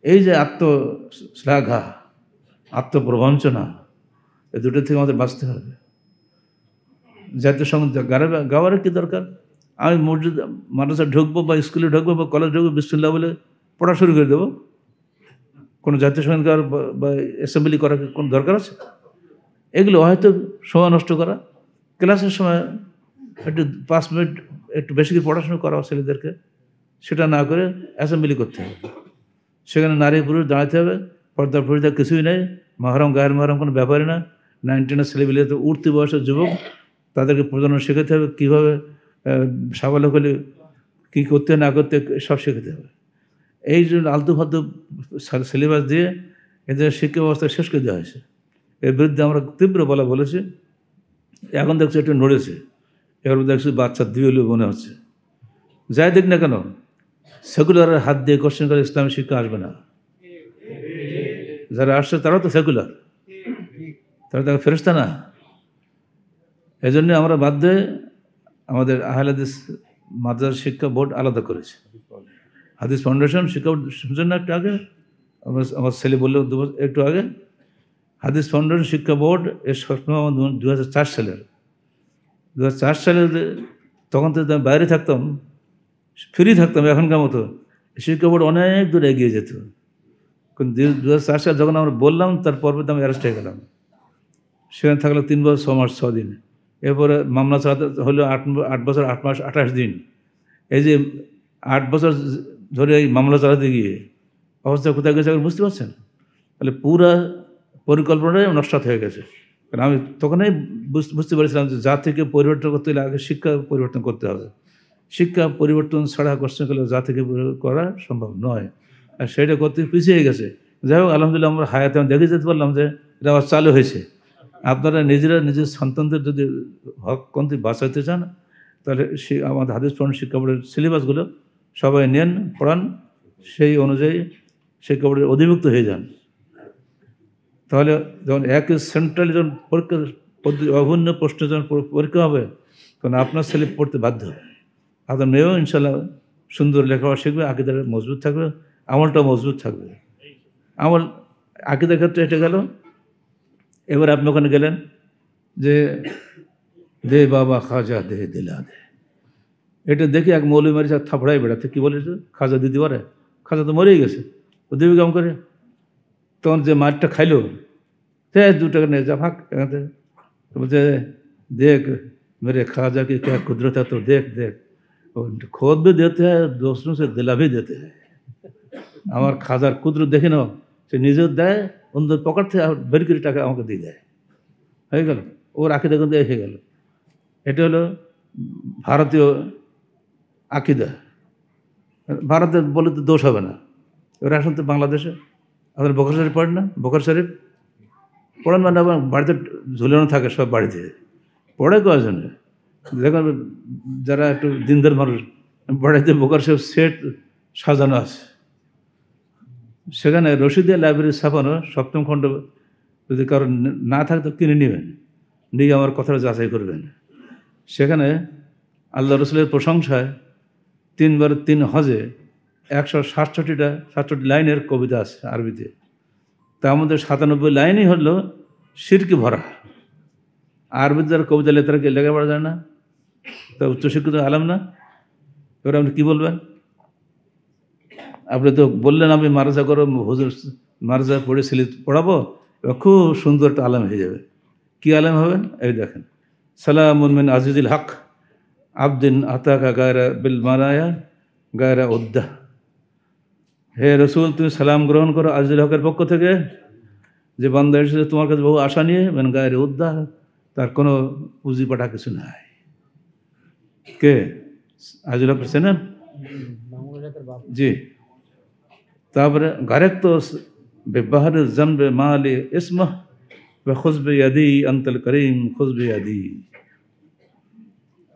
এই যে আত্মশ্লাঘা, আত্মপ্রবঞ্চনা, এই দুটো থেকে আমাদের বাঁচতে হবে। জাতীয় সঙ্গীত গাওয়ার কি দরকার? আমি মসজিদ মাদ্রাসা ঢুকবো বা স্কুলে ঢুকবো বা কলেজ ঢুকবো, বিসমিল্লাহ বলে পড়া শুরু করে দেবো? কোনো জাতীয় সঙ্গীত গাওয়ার বা অ্যাসেম্বলি করার কোনো দরকার আছে? এগুলো হয়তো সময় নষ্ট করা। ক্লাসের সময় একটু 5 মিনিট একটু বেশি করে পড়াশোনা করা ছেলেদেরকে, সেটা না করে অ্যাসেম্বলি করতে হবে। সেখানে নারী পুরুষ দাঁড়াতে হবে, পর্দা ফর্দা কিছুই নেই, মহরম গায়ের মহরম কোনো ব্যাপারই না। 19 ছেলেপিলে তো উঠতি বয়সের যুবক, তাদেরকে প্রজন্ম শেখাতে হবে, কীভাবে স্বাবলম্বী হলে কী করতে না করতে সব শেখাতে হবে। এই জন্য আলতু ফালতু সিলেবাস দিয়ে এদের শিক্ষা ব্যবস্থা শেষ করে দেওয়া হয়েছে। এর বিরুদ্ধে আমরা তীব্র বলেছি। এখন দেখছি একটু নড়েছে, এবার দেখছি বাচ্চা দিয়ে হলেও মনে হচ্ছে, যাই দেখ না কেন সেকুলারের হাত দিয়ে কোশ্চেন করে ইসলামী শিক্ষা আসবে না। যারা আসছে তারাও তো সেকুলার, তারা তো ফেরেশতা না। এই জন্য আমরা বাধ্য আমাদের আহলে হাদিস মাদ্রাসা শিক্ষা বোর্ড আলাদা করেছে। হাদিস ফাউন্ডেশন শিক্ষা বোর্ড শুনছেন না একটু আগে, আমার ছেলে বললো একটু আগে, হাদিস ফাউন্ডেশন শিক্ষা বোর্ড এর স্বপ্ন আমার 2004 সালের। 2004 সালে তখন তো আমি বাইরে থাকতাম, ফ্রি থাকতাম এখনকার মতো, শিক্ষা বোর্ড অনেক দূর এগিয়ে যেত। কিন্তু 2004 সালে যখন আমরা বললাম তার পর্বে আমি অ্যারেস্ট হয়ে গেলাম। সেখানে থাকলো 3 বছর 6 মাস 6 দিন। এরপরে মামলা চালাতে হলো 8 বছর 8 মাস 28 দিন। এই যে 8 বছর ধরে এই মামলা চালাতে গিয়ে অবস্থা কোথায় গেছে বুঝতে পারছেন? তাহলে পুরা পরিকল্পনাটাই নষ্ট হয়ে গেছে। কারণ আমি তখনই বুঝতে পেরেছিলাম যে জাতিকে পরিবর্তন করতে হলে আগে শিক্ষা পরিবর্তন করতে হবে। শিক্ষা পরিবর্তন ছাড়া কোশ্চেন করলে জাতিকে করা সম্ভব নয়, আর সেটা করতে পিছিয়ে গেছে। যাই হোক, আলহামদুলিল্লাহ আমরা হায়াতে আমি দেখে যেতে পারলাম যে এটা আবার চালু হয়েছে। আপনারা নিজেরা নিজের সন্তানদের যদি হকপন্থী বাঁচাতে চান তাহলে আমাদের হাদিস ফাউন্ডেশন শিক্ষা বোর্ডের সিলেবাসগুলো সবাই নেন, পড়ান, সেই অনুযায়ী শিক্ষা বোর্ডের অধিভুক্ত হয়ে যান। তাহলে যখন এক সেন্ট্রাল যখন পরীক্ষা অভিন্ন প্রশ্ন যখন পরীক্ষা হবে তখন আপনার ছেলে পড়তে বাধ্য হবে। আপনার মেয়েও ইনশাল্লাহ সুন্দর লেখাপড়া শিখবে, আকিদার মজবুত থাকবে, আমলটাও মজবুত থাকবে। আমল আকিদার ক্ষেত্রে এটা গেল। এবার আপনি ওখানে গেলেন যে দে বাবা খাজা দে দিলা দে, এটা দেখে এক মৌলভী মারি থাপড়াই বেড়াতে, কী বলেছে খাজা দিতে পারে? খাজা তো মরেই গেছে, ও দেবে কেমন করে? তখন যে মারটা খাইলো, সে 2 টাকা নিয়ে যা ভাগ এখান থেকে। বলছে দেখ মেরে খাজা কি क्या कुदरत है तो देख देख, खुद भी देते हैं दूसरों से दिला भी देते हैं। আমার খাজার কুদরত দেখে নাও, সে নিজেও দেয়, অন্যদের পকেট থেকে বের করে টাকা আমাকে দিয়ে দেয়। হয়ে গেল, ওর আকিদা কিন্তু হয়ে গেল। এটা হলো ভারতীয় আকিদা। ভারতে বলে তো দোষ হবে না। এবার আসুন তো বাংলাদেশে, আপনার বকর শরীফ পড়েন না? বকর শরীফ পড়েন মানে আমার বাড়িতে ঝুলানো থাকে, সব বাড়িতে পড়ে কয়জনে। দেখুন যারা একটু দিনদার মানুষ, বাড়িতে বকর শরীফ সেট সাজানো আছে। সেখানে রশিদিয়া লাইব্রেরি ছাপানো 7ম খণ্ড, যদি কারো না থাকে তো কিনে নেবেন, নিয়ে আমার কথাটা যাচাই করবেন। সেখানে আল্লাহ রসুলের প্রশংসায় 3 বার 3 হজে 167 লাইনের কবিতা আছে আরবিতে। তার মধ্যে 97 লাইনই হলো শিরকে ভরা। আরবিতে যারা কবিতা লেখে তারা কি লেখাপড়া যায় না? তা উচ্চশিক্ষিত আলাম না? এবার আপনি কী বলবেন? আপনি তো বললেন আমি মারাজা করো, হুজুর মারাজা পড়ে ছেলে পড়াবো, এবার খুব সুন্দর একটা আলেম হয়ে যাবে। কী আলেম হবেন? এই দেখেন, সালামুন মিন আজিজুল হক আবদিন আতাকা গায়রা বিল মারায়া গায়রা উদ্দাহ। হে রসুল, তুমি সালাম গ্রহণ করো আজিজুল হকের পক্ষ থেকে, যে বান্দা এসেছে তোমার কাছে বহু আশা নিয়ে, মেন গায়রে উদ্দাহ, তার কোনো পুঁজি পাঠা কিছু নাই। কে আজিজুল হক চেনেন? জি। তারপরে গারেক তো বেবাহার জনবে মালি ইসমহ খুশবে ইয়াদি আন্তল করিম খুশবে ইয়াদি।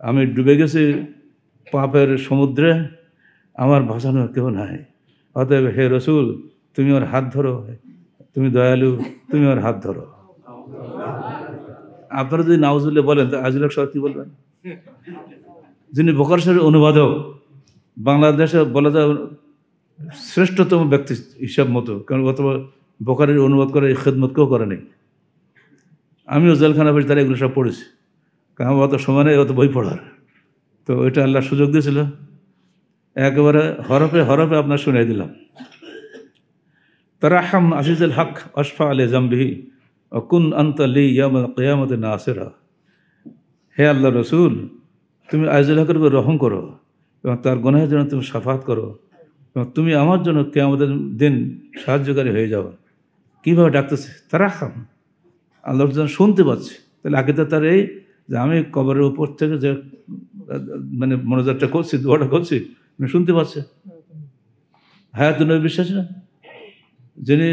আমি ডুবে গেছি পাপের সমুদ্রে, আমার ভাসানোর কেউ নাই। অতএব হে রসুল, তুমি ওর হাত ধরো, তুমি দয়ালু, তুমি ওর হাত ধরো। আপনারা যদি নাউজুল্লাহ বলেন তো আজিজুল হক সাহেব কী বলবেন? যিনি বকর শরীফের অনুবাদক, বাংলাদেশে বলা যায় শ্রেষ্ঠতম ব্যক্তি হিসাব মতো, কারণ অথবা বখারির অনুবাদ করে এই খেদমত কেউ করে নেই। আমিও জেলখানা বেশি তারা এগুলো সব পড়েছি, কারণ অত সময় নেই অত বই পড়ার। তো ওইটা আল্লাহ সুযোগ দিয়েছিল, একেবারে হরফে হরফে আপনার শুনিয়ে দিলাম। তারাহাম আজিজুল হক আশফা আলী জাম্বিহি অকুন আন্তলি ইয়ামুল কিয়ামতে নাসিরা। হে আল্লাহ রসুল, তুমি আজিজুল হকের উপর রহম করো এবং তার গুনাহের জন্য তুমি শাফাত করো, এবং তুমি আমার জন্য কিয়ামতের দিন সাহায্যকারী হয়ে যাও। কীভাবে ডাকতেছে? তারাহাম, আল্লাহর জন্য শুনতে পাচ্ছি। তাহলে আগে তো তার এই যে আমি কবরের উপর থেকে যে মানে মনোজারটা করছি, দোয়াটা করছি, শুনতে পাচ্ছে। হায়াত নবী বিশ্বাস না? যিনি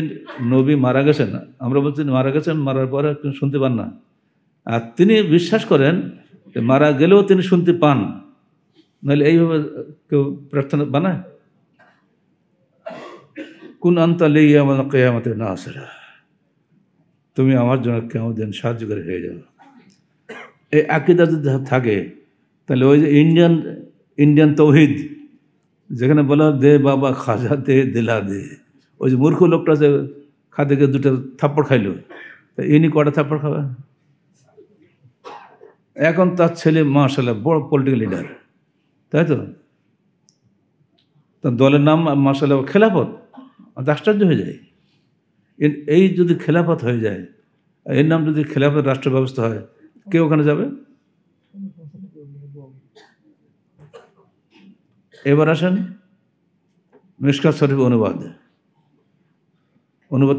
নবী মারা গেছেন, আমরা বলছি মারা গেছেন, মারার পরে শুনতে পান না, আর তিনি বিশ্বাস করেন মারা গেলেও তিনি শুনতে পান, নাহলে এইভাবে কেউ প্রার্থনা বানায়? কুন আনতা লিয়া ইয়াউমাল কিয়ামাতি নাসিরা, তুমি আমার জন্য কিয়ামতের দিন সাহায্যকারী হয়ে যাবে। এই আকীদা যদি থাকে তাহলে ওই যে ইন্ডিয়ান তৌহিদ যেখানে বলা দে বাবা খাজা দে দিলা দে, ওই যে মূর্খ লোকটা যে খাদেকে দুটো থাপ্পড় খাইল, তা ইনি কটা থাপ্পড় খাবে? এখন তার ছেলে মাশাআল্লাহ বড় পলিটিক্যাল লিডার, তাই তো? তার দলের নাম মাশাআল্লাহ খেলাফত, আশ্চর্য হয়ে যায়। এই যদি খেলাফত হয়ে যায়, এর নাম যদি খেলাফত রাষ্ট্র ব্যবস্থা হয়, কে ওখানে যাবে? এবার আসেন মিশকাত শরীফ অনুবাদ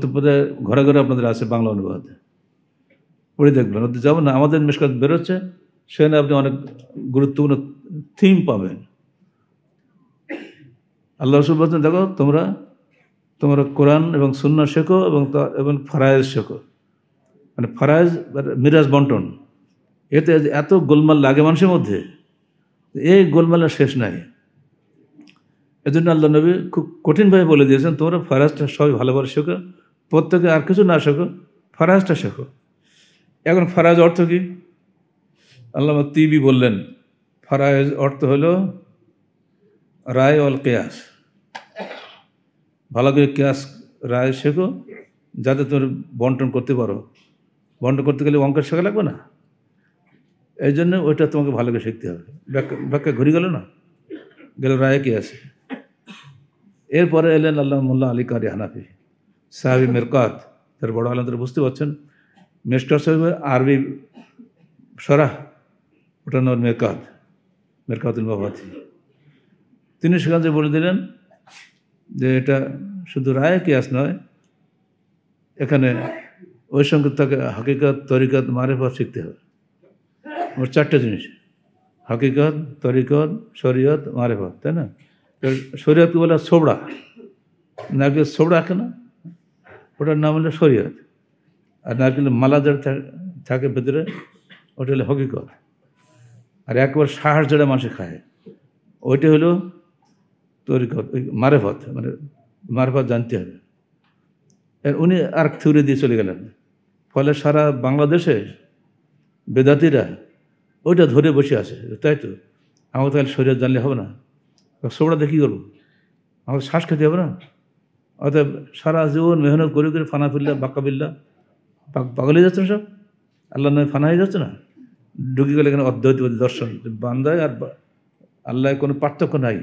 তো বোধহয় ঘরে ঘরে আপনাদের আছে বাংলা অনুবাদ, পড়ে দেখবেন। ওদের যাবো না, আমাদের মিশকাত বেরোচ্ছে, সেখানে আপনি অনেক গুরুত্বপূর্ণ থিম পাবেন। আল্লাহ রাসূল বলছেন, দেখো তোমরা কোরআন এবং সুন্নাহ শেখো এবং ফারায়েজ শেখো। মানে ফারায়েজ মিরাজ বন্টন, এতে এত গোলমাল লাগে মানুষের মধ্যে, এই গোলমালের শেষ নাই। এজন্য আল্লাহ নবী খুব কঠিনভাবে বলে দিয়েছেন, তোমরা ফারাজটা সবাই ভালোভাবে শেখো, প্রত্যেকে আর কিছু না শেখো, ফারাজটা শেখো। এখন ফারাজ অর্থ কি? আল্লামা তিবি বললেন, ফারাজ অর্থ হলো রায় অল কেয়াস। ভালো করে কেয়াস রায় শেখো, যাতে তুমি বন্টন করতে পারো। বন্টন করতে গেলে অঙ্কের শেখা লাগবে না, এই জন্য ওইটা তোমাকে ভালো করে শিখতে হবে। ব্যাখ্যা ঘুরে গেল না, গেল রায় কেয়াসে। এরপরে এলেন আল্লাহ মোল্লা আলী কারি হানাফি সাহাবি মেরকাত, তার বড় আলম, তারা বুঝতে পারছেন। মিশকাত শরীফের আরবি সরাহ, ওটার নাম মেরকাতুল মাফাতি। তিনি সেখানে বলে দিলেন যে এটা শুধু রায় কিয়াস নয়, এখানে ওই সঙ্গে তাকে হাকিকত, তরিকত, মারিফত শিখতে হবে। ওর চারটে জিনিস: হাকিকত, তরিকত, শরীয়ত, মারিফত, তাই না? শরীয়তকে বলে সোবড়া, নারকেল সোবড়া আছে না, ওটার নাম হলো শরীয়ত। আর নারকেল মালাজার থাকে ভেতরে, ওটা হলো হকিকত। আর একবার সাহার জড়া মানুষ খায়, ওইটা হলো তরিকত, ওই মারিফত, মানে মারিফত জানতে হবে। উনি আর থিওরি দিয়ে চলে গেলেন। ফলে সারা বাংলাদেশে বেদাতিরা ওইটা ধরে বসে আছে, তাই তো আমাকে তাহলে শরীয়ত জানলে হবে না, সোবড়া দিয়ে কী করবো, আমাকে শ্বাস খেতে হবে না? অতএব সারা জীবন মেহনত করে করে ফানা ফিল্লা বাক্কা বিল্লা পাগল হয়ে যাচ্ছে না সব, আল্লাহ নয় ফানা হয়ে যাচ্ছে না। ঢুকে গেলে এখানে অদ্বৈতবাদী দর্শন, বান্দায় আর আল্লাহ কোনো পার্থক্য নাই,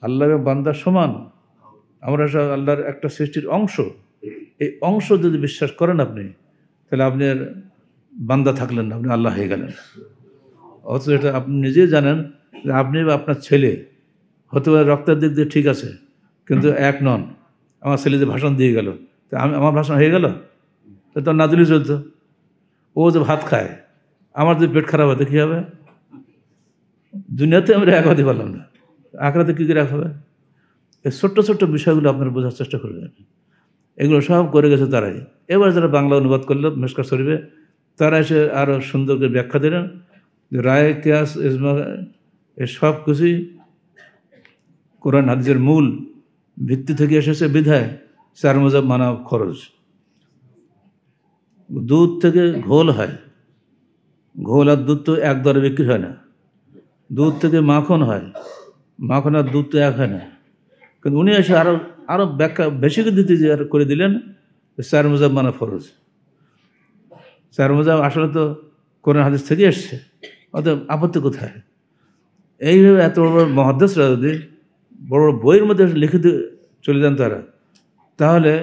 আল্লাহ এবং বান্দা সমান, আমরা সব আল্লাহর একটা সৃষ্টির অংশ। এই অংশ যদি বিশ্বাস করেন আপনি, তাহলে আপনি আর বান্দা থাকলেন না, আপনি আল্লাহ হয়ে গেলেন। অথচ এটা আপনি নিজেই জানেন যে আপনি বা আপনার ছেলে হতে পারে রক্তের দিক দিয়ে ঠিক আছে, কিন্তু এক নন। আমার ছেলে যে ভাষণ দিয়ে গেল, তা আমার ভাষণ হয়ে গেল, তো নাজুলি চলতো। ও যে ভাত খায়, আমার যদি পেট খারাপ হতে কী হবে? দুনিয়াতে আমরা এক হতে পারলাম না, আখরাতে কী করে এক হবে? এই ছোট্ট ছোট্ট বিষয়গুলো আপনারা বোঝার চেষ্টা করবেন। এগুলো সব করে গেছে তারাই। এবার যারা বাংলা অনুবাদ করলো মিশকাত শরীফে, তারা এসে আরও সুন্দর করে ব্যাখ্যা দিলেন যে রায়, কিয়াস, ইজমা, এ সব কিছুই কোরআন হাদিসের মূল ভিত্তি থেকে এসেছে, বিধায় চার মজাব মানা খরচ। দুধ থেকে ঘোল হয়, ঘোল আর দুধ তো এক দরে বিক্রি হয় না। দুধ থেকে মাখন হয়, মাখন আর দুধ তো এক হয় না। কিন্তু উনি এসে আরও ব্যাখ্যা বেশি দিতে করে দিলেন, চার মজাব মানা ফরজ। চার মজাব আসলে তো কোরআন হাদিস থেকে এসছে, অতএব আপত্তি কোথায়? এইভাবে এত বড় বড় মহাদ্দেশরা যদি বড় বড় বইয়ের মধ্যে লিখিত চলে যান তারা, তাহলে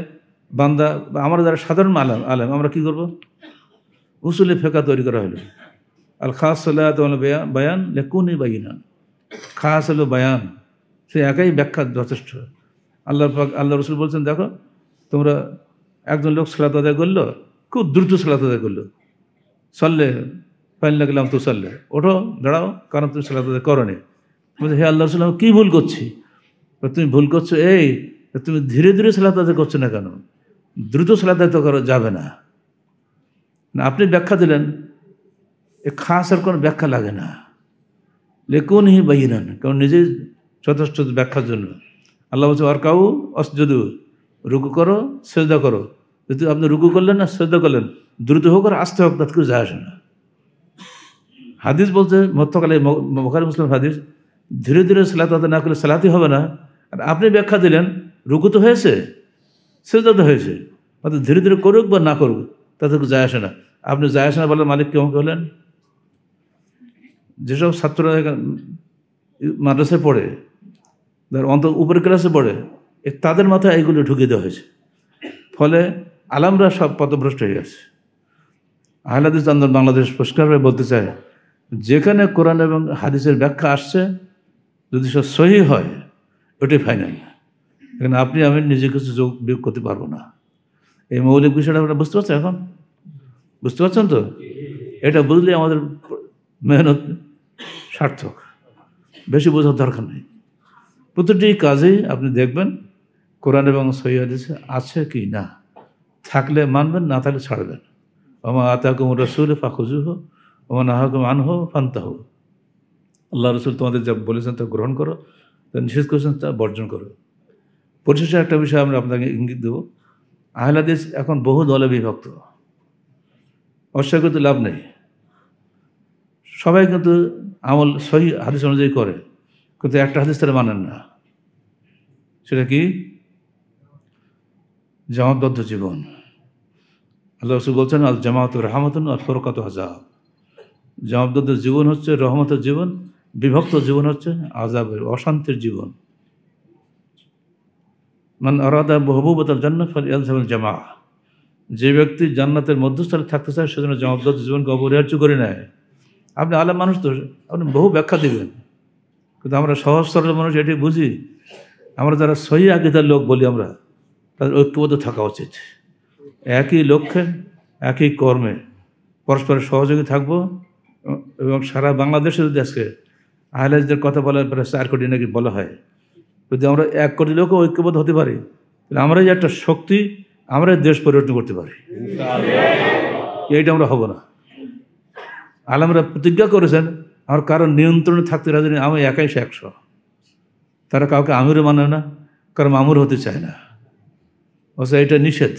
বান্দা বা আমরা যারা সাধারণ আলেম আমরা কী করবো? উসুলে ফেকা তৈরি করা হলো, আল খাস বায়ান লেকুনি বাইনা, খাস হলো বায়ান, সে একাই ব্যাখ্যা যথেষ্ট। আল্লাহ রসুল বলছেন, দেখো তোমরা একজন লোক সালাত আদায় করলো, খুব দ্রুত সালাত আদায় করলো, চললে ফাইন লাগলাম তো চললে, ওঠো দাঁড়াও, কারণ তুমি সালাত আদায় করো নি। বলছে, হে আল্লাহ রসুল, আমি কী ভুল করছি? তুমি ভুল করছো এই, তুমি ধীরে ধীরে সালাত আদায় করছো না কেন? দ্রুত সালাত আদায় তো করা যাবে না। আপনি ব্যাখ্যা দিলেন, এ খাসের কোনো ব্যাখ্যা লাগে না, লেকুন হি বাইনান, কারণ নিজেই যথেষ্ট ব্যাখ্যার জন্য। আল্লাহ বলছে আর কাউ অসজুদু, রুকু করো সেজদা করো। যদি আপনি রুকু করলেন না সেজদা করলেন, দ্রুত হোক আর আস্তে হোক, তাতে কিছু যায় আসে না। হাদিস বলছে মধ্যকালে বুখারী মুসলিম হাদিস, ধীরে ধীরে সালাত আদায় না করলে সালাতই হবে না। আর আপনি ব্যাখ্যা দিলেন রুকু তো হয়েছে, সেজদা তো হয়েছে, অর্থাৎ ধীরে ধীরে করুক বা না করুক তাতে কিছু যায় আসে না। আপনি যায় আসে না বলে মালিক কেমন হলেন? যেসব ছাত্ররা মাদ্রাসায় পড়ে, অন্তত উপরের ক্লাসে পড়ে, তাদের মাথায় এইগুলো ঢুকিয়ে দেওয়া হয়েছে, ফলে আলামরা সব পথভ্রষ্ট হয়ে গেছে। আহলে হাদিস আন্দোলন বাংলাদেশ পরিষ্কারভাবে বলতে চায়, যেখানে কোরআন এবং হাদিসের ব্যাখ্যা আসছে যদি সব সহি হয় ওটাই ফাইনাল। এখানে আপনি আমি নিজে কিছু যোগ বিয়োগ করতে পারবো না। এই মৌলিক বিষয়টা আপনারা বুঝতে পারছেন? এখন বুঝতে পারছেন তো? এটা বুঝলে আমাদের মেহনত সার্থক, বেশি বোঝার দরকার নেই। প্রতিটি কাজেই আপনি দেখবেন কোরআন এবং সহিহ হাদিসে আছে কি না, থাকলে মানবেন, না থাকলে ছাড়বেন। ওমা আতাকুম রাসূল ফাখুযুহু ওমা নাহাকুম আনহু ফান্তাহু। আল্লাহ রসুল তোমাদের যা বলেছেন তা গ্রহণ করো, তা নিষেধ করেছেন তা বর্জন করো। পরিশেষে একটা বিষয় আমরা আপনাকে ইঙ্গিত দেবো, আহলে হাদিস এখন বহু দলে বিভক্ত, অস্বীকার করতে লাভ নেই। সবাই কিন্তু আমল সহিহ হাদিস অনুযায়ী করে, কিন্তু একটা হাদিস তারা মানেন না। সেটা কি? জামাতবদ্ধ জীবন। আল্লাহ রসুল বলছেন আল জামাত রহমতুন আর ফরকাত আযাব। জামাতবদ্ধ জীবন হচ্ছে রহমতের জীবন, বিভক্ত জীবন হচ্ছে আযাবের, অশান্তির জীবন। মান আরাদা মাহবুবাতাল জান্নাত ফালইয়ালজামিল জামাআহ। যে ব্যক্তি জান্নাতের মধ্যস্থলে থাকতে চায় সেজন্য জামাতবদ্ধ জীবনকে অপরিহার্য করে নেয়। আপনি আলেম মানুষ তো, আপনি বহু ব্যাখ্যা দেবেন, কিন্তু আমরা সহজ সরল মানুষ এটি বুঝি। আমরা যারা সহিহ আকীদার লোক বলি, আমরা তাদের ঐক্যবদ্ধ থাকা উচিত। একই লক্ষ্যে একই কর্মে পরস্পরের সহযোগী থাকব। এবং সারা বাংলাদেশে যদি আজকে আহলে হাদিসদের কথা বলা প্রায় 4 কোটি নাকি বলা হয়, যদি আমরা 1 কোটি লোকও ঐক্যবদ্ধ হতে পারি, তাহলে আমরাই যে একটা শক্তি, আমরাই দেশ পরিবর্তন করতে পারি। এইটা আমরা হব না। আলেমরা প্রতিজ্ঞা করেছেন আমার কারণ নিয়ন্ত্রণে থাকতে রাজি নেই, আমি একাই 100। তারা কাউকে আমিরও মানে না, কারণ মামুর হতে চায় না। অবশ্য এটা নিষেধ।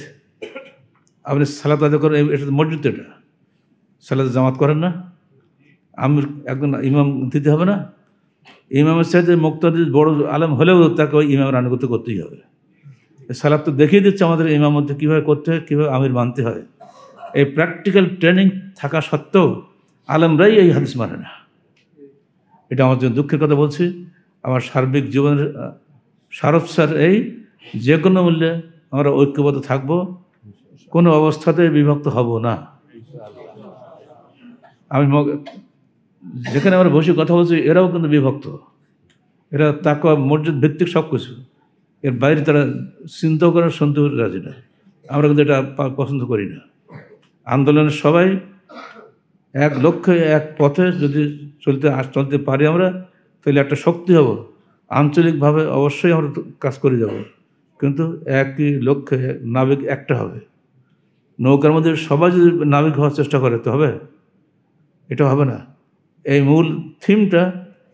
আপনি সালাত আদায় করেন, এটা মসজিদ, এটা সালাতে জামাত করেন না, আমির একজন ইমাম দিতে হবে না? ইমামের সাথে মুক্তাদি বড় আলেম হলেও তাকে ওই ইমামের আনুগত্য করতেই হবে। সালাত তো দেখিয়ে দিচ্ছে আমাদের ইমাম মধ্যে কীভাবে করতে হয়, কীভাবে আমির মানতে হয়। এই প্র্যাকটিক্যাল ট্রেনিং থাকা সত্ত্বেও আলেমরাই এই হাদিস মানে না। এটা আমার জন্য দুঃখের কথা বলছি। আমার সার্বিক জীবনের সারৎসার এই, যে কোনো মূল্যে আমরা ঐক্যবদ্ধ থাকব, কোনো অবস্থাতে বিভক্ত হব না। আমি যেখানে আমরা বসে কথা বলছি এরাও কিন্তু বিভক্ত, এরা তাকওয়া মসজিদ ভিত্তিক সব কিছু, এর বাইরে তারা চিন্তাও করে শুনতে রাজি না। আমরা কিন্তু এটা পছন্দ করি না। আন্দোলনের সবাই এক লক্ষ্যে এক পথে যদি চলতে পারি আমরা, তাহলে একটা শক্তি হব। আঞ্চলিকভাবে অবশ্যই আমরা কাজ করে যাব, কিন্তু একই লক্ষ্যে নাবিক একটা হবে। নৌকার মধ্যে সবাই যদি নাবিক হওয়ার চেষ্টা করে তো হবে? এটা হবে না। এই মূল থিমটা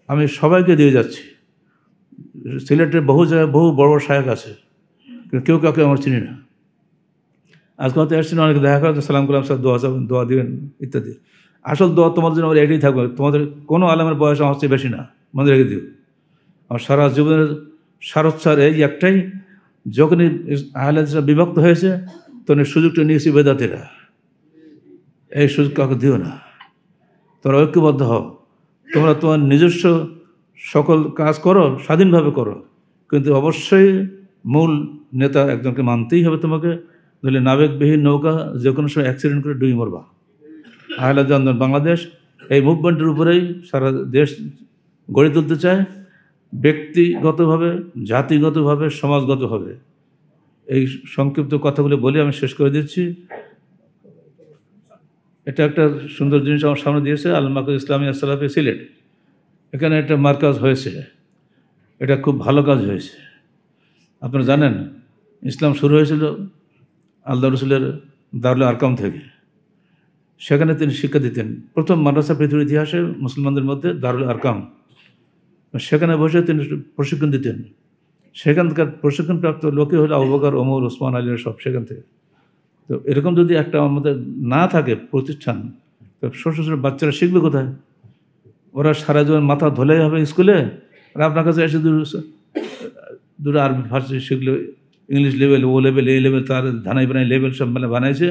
আমি সবাইকে দিয়ে যাচ্ছি। সিলেটের বহু জায়গায় বহু বড় বড় শায়েখ আছে, কিন্তু কেউ কাউকে আমরা চিনি না। আজকে হয়তো এসছেন, অনেকে দেখা করে সালাম কালাম, স্যার দোয়া চাবেন, দোয়া দিবেন ইত্যাদি। আসল দোয়া তোমাদের জন্য আমার এটাই থাকবে, তোমাদের কোনো আলেমের বয়স আমার চেয়ে বেশি না, মনে রেখে দিও। আমার সারা জীবনের সারৎসার এই একটাই, যখনই আহলে হাদিসরা বিভক্ত হয়েছে তখন সুযোগটা নিয়েছি বেদাতিরা। এই সুযোগ কাউকে দিও না, তোমরা ঐক্যবদ্ধ হও। তোমরা তোমার নিজস্ব সকল কাজ করো, স্বাধীনভাবে করো, কিন্তু অবশ্যই মূল নেতা একজনকে মানতেই হবে তোমাকে, নইলে নাবিকবিহীন নৌকা যে কোনো সময় অ্যাক্সিডেন্ট করে ডুবে মরবা। আহলে হাদিস আন্দোলন বাংলাদেশ এই মুভমেন্টের উপরেই সারা দেশ গড়ে তুলতে চায়, ব্যক্তিগতভাবে, জাতিগতভাবে, সমাজগতভাবে। এই সংক্ষিপ্ত কথাগুলো বলে আমি শেষ করে দিচ্ছি। এটা একটা সুন্দর জিনিস আমার সামনে দিয়েছে আল মারকাজ ইসলামিয়া সালাফি সিলেট। এখানে একটা মারকাজ হয়েছে, এটা খুব ভালো কাজ হয়েছে। আপনারা জানেন ইসলাম শুরু হয়েছিল আল্লাহ রসুলের দারুল আরকাম থেকে। সেখানে তিনি শিক্ষা দিতেন। প্রথম মাদ্রাসা পৃথিবীর ইতিহাসে মুসলমানদের মধ্যে দারুল আরকাম, সেখানে বসে তিনি প্রশিক্ষণ দিতেন। সেখানকার প্রশিক্ষণপ্রাপ্ত লোকে হলো আবু বকর, ওমর, ওসমান, আলী সব সেখান থেকে। তো এরকম যদি একটা আমাদের না থাকে প্রতিষ্ঠান, তো ছোটো ছোটো বাচ্চারা শিখবে কোথায়? ওরা সারা জীবন মাথা ধোলাই হবে স্কুলে, আর আপনার কাছে এসে দুটো আরবি ফার্সি শিখলে, ইংলিশ লেভেল, ও লেভেল, এই লেভেল, তার ধানাই বানাই লেভেল সব মানে বানাইছে।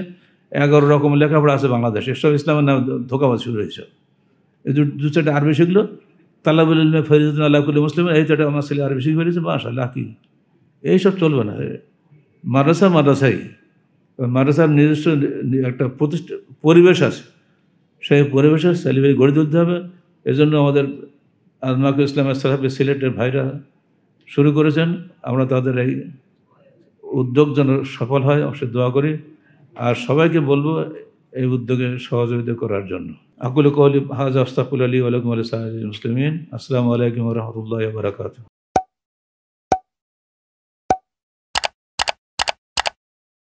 11 রকম লেখাপড়া আছে বাংলাদেশে, এসব ইসলামের নামে ধোকাবাজ শুরু হয়েছে। এই দু চারটে আরবি শিখলো, তালাবুল ইলমে ফরিদুদ্দিন আল্লাহ কুল্লি মুসলিম, এই চারটে আমার ছেলে আরবি শিখে ফেলেছে, মাশাআল্লাহ। কি এইসব চলবে না। মাদ্রাসাই মাদ্রাসার নিজস্ব একটা পরিবেশ আছে, সেই পরিবেশে ছেলেমেয়ে গড়ে তুলতে হবে। এজন্য আমাদের আজমাকে ইসলামের সাহাবে সিলেটের ভাইরা শুরু করেছেন। আমরা তাদের এই উদ্যোগ যেন সফল হয় অবশ্যই দোয়া করি, আর সবাইকে বলবো এই উদ্যোগে সহযোগিতা করার জন্য। আকুলু কওলি হাযা আস্তাগফিরুল্লাহ লি ওয়া লাকুম ওয়া লিসাইরিল মুসলিমিন। আসসালামু আলাইকুম ওয়া রাহমাতুল্লাহি ওয়া বারাকাতুহু।